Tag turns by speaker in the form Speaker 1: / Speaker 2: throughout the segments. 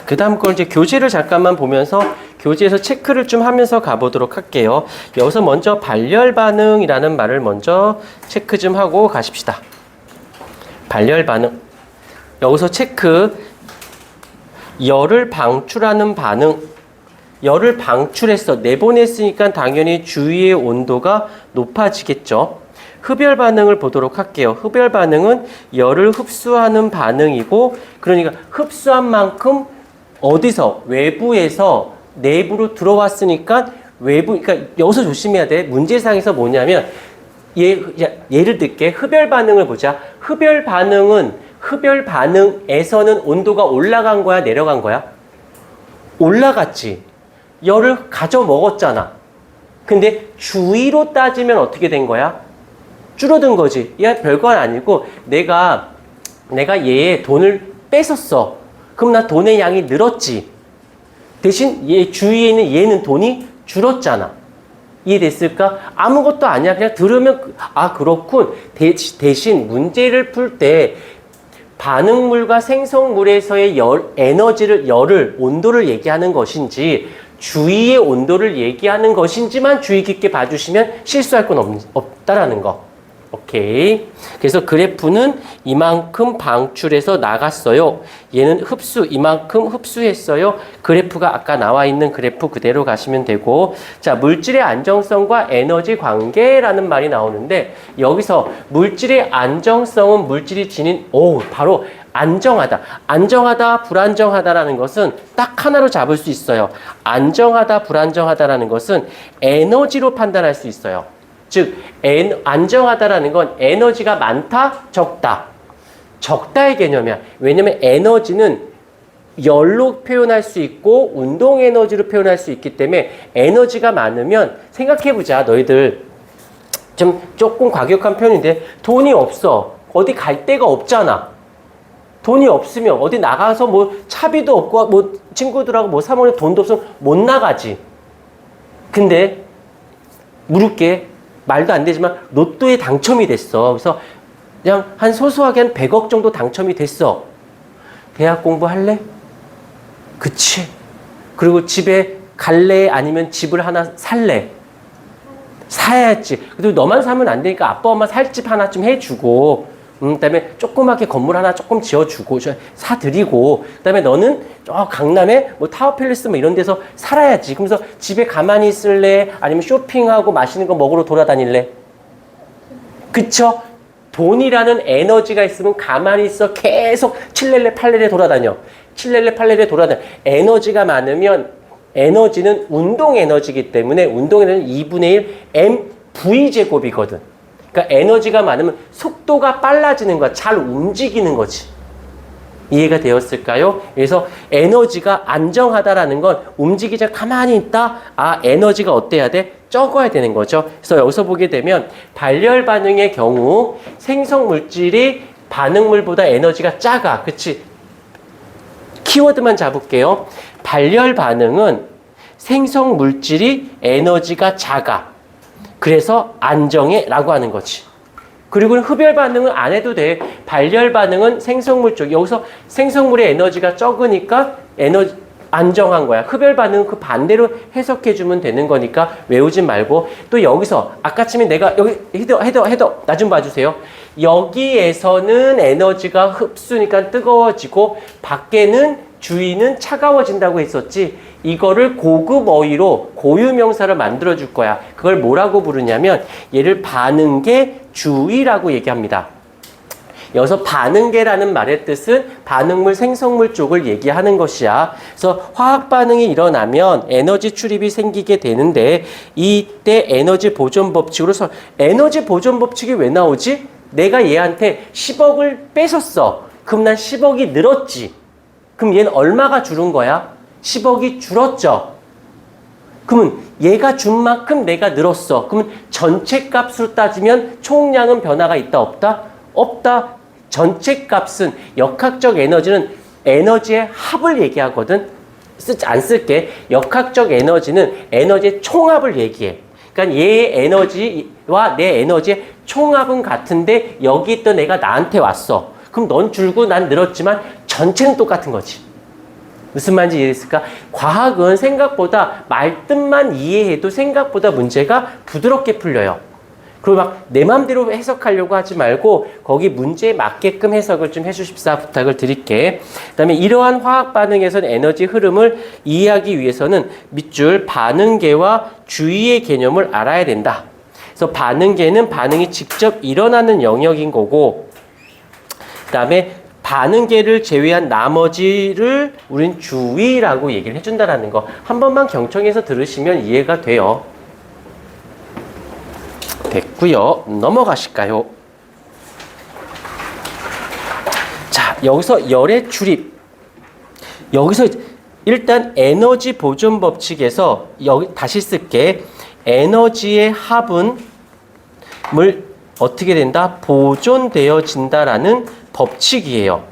Speaker 1: 그 다음 걸 이제 교재를 잠깐만 보면서 교재에서 체크를 좀 하면서 가보도록 할게요. 여기서 먼저 발열 반응이라는 말을 먼저 체크 좀 하고 가십시다. 발열 반응. 여기서 체크. 열을 방출하는 반응. 열을 방출했어. 내보냈으니까 당연히 주위의 온도가 높아지겠죠. 흡열 반응을 보도록 할게요. 흡열 반응은 열을 흡수하는 반응이고, 그러니까 흡수한 만큼 어디서? 외부에서 내부로 들어왔으니까 외부, 그러니까 여기서 조심해야 돼. 문제상에서 뭐냐면, 예를 들게 흡열 반응을 보자. 흡열 반응에서는 온도가 올라간 거야, 내려간 거야? 올라갔지. 열을 가져 먹었잖아. 근데 주위로 따지면 어떻게 된 거야? 줄어든 거지. 야, 별건 아니고 내가 얘의 돈을 뺏었어. 그럼 나 돈의 양이 늘었지. 대신 얘 주위에 있는 얘는 돈이 줄었잖아. 이해됐을까? 아무것도 아니야. 그냥 들으면 아 그렇군. 대신 문제를 풀 때 반응물과 생성물에서의 열을, 온도를 얘기하는 것인지 주위의 온도를 얘기하는 것인지만 주의 깊게 봐주시면 실수할 건 없다라는 거. 오케이. 그래서 그래프는 이만큼 방출해서 나갔어요. 얘는 이만큼 흡수했어요. 그래프가 아까 나와 있는 그래프 그대로 가시면 되고, 자, 물질의 안정성과 에너지 관계라는 말이 나오는데, 여기서 물질의 안정성은 물질이 지닌, 바로 안정하다. 안정하다, 불안정하다라는 것은 딱 하나로 잡을 수 있어요. 안정하다, 불안정하다라는 것은 에너지로 판단할 수 있어요. 즉, 안정하다라는 건 에너지가 많다, 적다. 적다의 개념이야. 왜냐면 에너지는 열로 표현할 수 있고 운동 에너지로 표현할 수 있기 때문에 에너지가 많으면 생각해보자. 너희들 좀 조금 과격한 표현인데 돈이 없어. 어디 갈 데가 없잖아. 돈이 없으면 어디 나가서 뭐 차비도 없고 뭐 친구들하고 뭐 사 먹는 돈도 없으면 못 나가지. 근데 물을게. 말도 안 되지만 로또에 당첨이 됐어. 그래서 그냥 한 소소하게 한 100억 정도 당첨이 됐어. 대학 공부할래? 그치. 그리고 집에 갈래? 아니면 집을 하나 살래? 사야지. 그래도 너만 사면 안 되니까 아빠 엄마 살 집 하나 좀 해주고, 그다음에 조그맣게 건물 하나 조금 지어주고 사드리고, 그다음에 너는 저 강남에 뭐 타워팰리스 뭐 이런 데서 살아야지. 그러면서 집에 가만히 있을래? 아니면 쇼핑하고 맛있는 거 먹으러 돌아다닐래? 그쵸? 돈이라는 에너지가 있으면 가만히 있어. 계속 칠렐레 팔렐레 돌아다녀. 칠렐레 팔렐레 돌아다녀. 에너지가 많으면 에너지는 운동 에너지이기 때문에 운동 에너지는 2분의 1 mv제곱이거든. 그러니까 에너지가 많으면 속도가 빨라지는 거야. 잘 움직이는 거지. 이해가 되었을까요? 그래서 에너지가 안정하다라는 건 움직이자 가만히 있다. 아, 에너지가 어때야 돼? 적어야 되는 거죠. 그래서 여기서 보게 되면 발열 반응의 경우 생성 물질이 반응물보다 에너지가 작아. 그치? 키워드만 잡을게요. 발열 반응은 생성 물질이 에너지가 작아. 그래서 안정해 라고 하는 거지. 그리고 흡열 반응은 안 해도 돼. 발열 반응은 생성물 쪽. 여기서 생성물의 에너지가 적으니까 안정한 거야. 흡열 반응은 그 반대로 해석해주면 되는 거니까 외우지 말고. 또 여기서 아까쯤에 내가 여기 헤더 나 좀 봐주세요. 여기에서는 에너지가 흡수니까 뜨거워지고 밖에는 주위는 차가워진다고 했었지. 이거를 고급 어휘로 고유명사를 만들어줄 거야. 그걸 뭐라고 부르냐면 얘를 반응계 주위라고 얘기합니다. 여기서 반응계라는 말의 뜻은 반응물, 생성물 쪽을 얘기하는 것이야. 그래서 화학 반응이 일어나면 에너지 출입이 생기게 되는데 이때 에너지 보존 법칙으로 에너지 보존 법칙이 왜 나오지? 내가 얘한테 10억을 뺏었어. 그럼 난 10억이 늘었지. 그럼 얘는 얼마가 줄은 거야? 10억이 줄었죠. 그러면 얘가 준 만큼 내가 늘었어. 그러면 전체 값으로 따지면 총량은 변화가 있다 없다? 없다. 전체 값은 역학적 에너지는 에너지의 합을 얘기하거든. 안 쓸게. 역학적 에너지는 에너지의 총합을 얘기해. 그러니까 얘의 에너지와 내 에너지의 총합은 같은데 여기 있던 애가 나한테 왔어. 그럼 넌 줄고 난 늘었지만 전체는 똑같은 거지. 무슨 말인지 이해했을까? 과학은 생각보다 말뜻만 이해해도 생각보다 문제가 부드럽게 풀려요. 그리고 막 내 맘대로 해석하려고 하지 말고 거기 문제에 맞게끔 해석을 좀 해주십사 부탁을 드릴게. 그 다음에 이러한 화학 반응에서는 에너지 흐름을 이해하기 위해서는 밑줄 반응계와 주위의 개념을 알아야 된다. 그래서 반응계는 반응이 직접 일어나는 영역인 거고, 그 다음에 반응계를 제외한 나머지를 우린 주위라고 얘기를 해준다라는 거 한 번만 경청해서 들으시면 이해가 돼요. 됐고요. 넘어가실까요? 자, 여기서 열의 출입. 여기서 일단 에너지 보존 법칙에서 여기 다시 쓸게. 에너지의 합은 어떻게 된다? 보존되어진다라는 법칙이에요.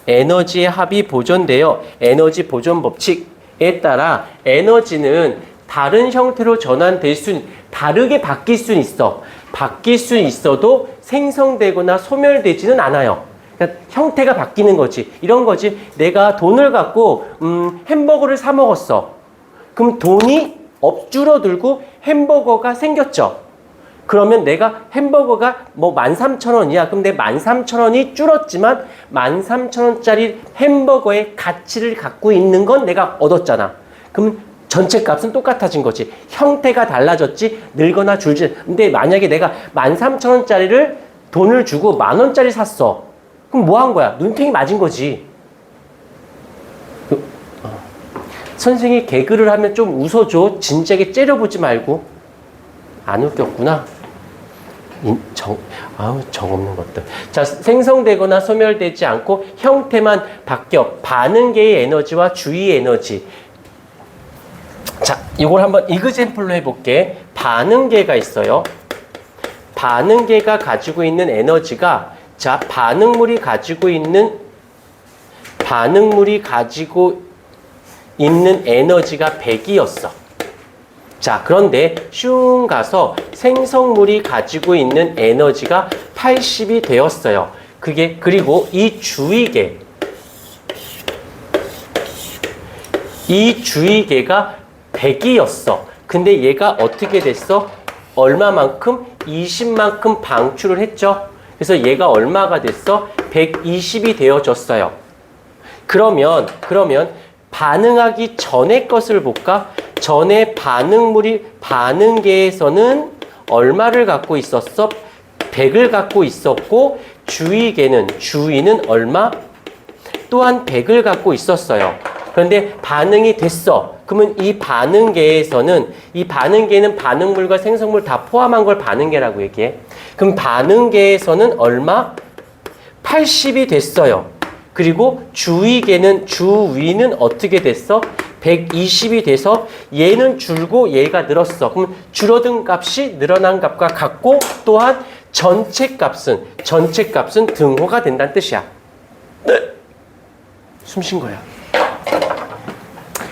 Speaker 1: 에너지의 합이 보존되어 에너지 보존 법칙에 따라 에너지는 다른 형태로 전환될 수, 다르게 바뀔 수는 있어. 바뀔 수는 있어도 생성되거나 소멸되지는 않아요. 그러니까 형태가 바뀌는 거지. 이런 거지. 내가 돈을 갖고 햄버거를 사 먹었어. 그럼 돈이 줄어들고 햄버거가 생겼죠. 그러면 내가 햄버거가 뭐 13,000원이야. 그럼 내 13,000원이 줄었지만 13,000원짜리 햄버거의 가치를 갖고 있는 건 내가 얻었잖아. 그럼 전체 값은 똑같아진 거지. 형태가 달라졌지 늘거나 줄지. 근데 만약에 내가 13,000원짜리를 돈을 주고 10,000원짜리 샀어. 그럼 뭐 한 거야? 눈탱이 맞은 거지. 선생님이 개그를 하면 좀 웃어줘. 진지하게 째려보지 말고. 안 웃겼구나. 정없는 것들. 자, 생성되거나 소멸되지 않고 형태만 바뀌어. 반응계의 에너지와 주위 에너지. 자, 이걸 한번 이그젠플로 해볼게. 반응계가 있어요. 반응계가 가지고 있는 에너지가, 자, 반응물이 가지고 있는 에너지가 100이었어. 자, 그런데 슝 가서 생성물이 가지고 있는 에너지가 80이 되었어요. 그리고 이 주위계가 100이었어. 근데 얘가 어떻게 됐어? 얼마만큼? 20만큼 방출을 했죠. 그래서 얘가 얼마가 됐어? 120이 되어졌어요. 그러면 반응하기 전의 것을 볼까? 전에 반응계에서는 얼마를 갖고 있었어? 100을 갖고 있었고, 주위는 얼마? 또한 100을 갖고 있었어요. 그런데 반응이 됐어. 그러면 이 반응계는 반응물과 생성물 다 포함한 걸 반응계라고 얘기해. 그럼 반응계에서는 얼마? 80이 됐어요. 그리고 주위는 어떻게 됐어? 120이 돼서 얘는 줄고 얘가 늘었어. 그럼 줄어든 값이 늘어난 값과 같고, 또한 전체 값은 등호가 된다는 뜻이야. 숨 쉰 거야.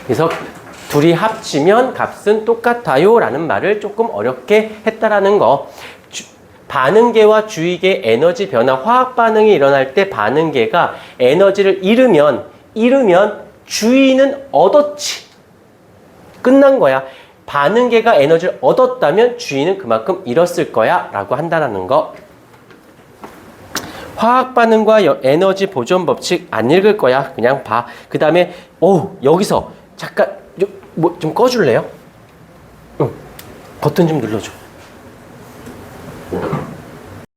Speaker 1: 그래서 둘이 합치면 값은 똑같아요 라는 말을 조금 어렵게 했다라는 거. 반응계와 주위계 에너지 변화, 화학 반응이 일어날 때 반응계가 에너지를 잃으면 주위는 얻었지. 끝난 거야. 반응계가 에너지를 얻었다면 주위는 그만큼 잃었을 거야 라고 한다는 거. 화학 반응과 에너지 보존 법칙 안 읽을 거야. 그냥 봐. 그 다음에 여기서 잠깐 좀 꺼줄래요? 응. 버튼 좀 눌러줘.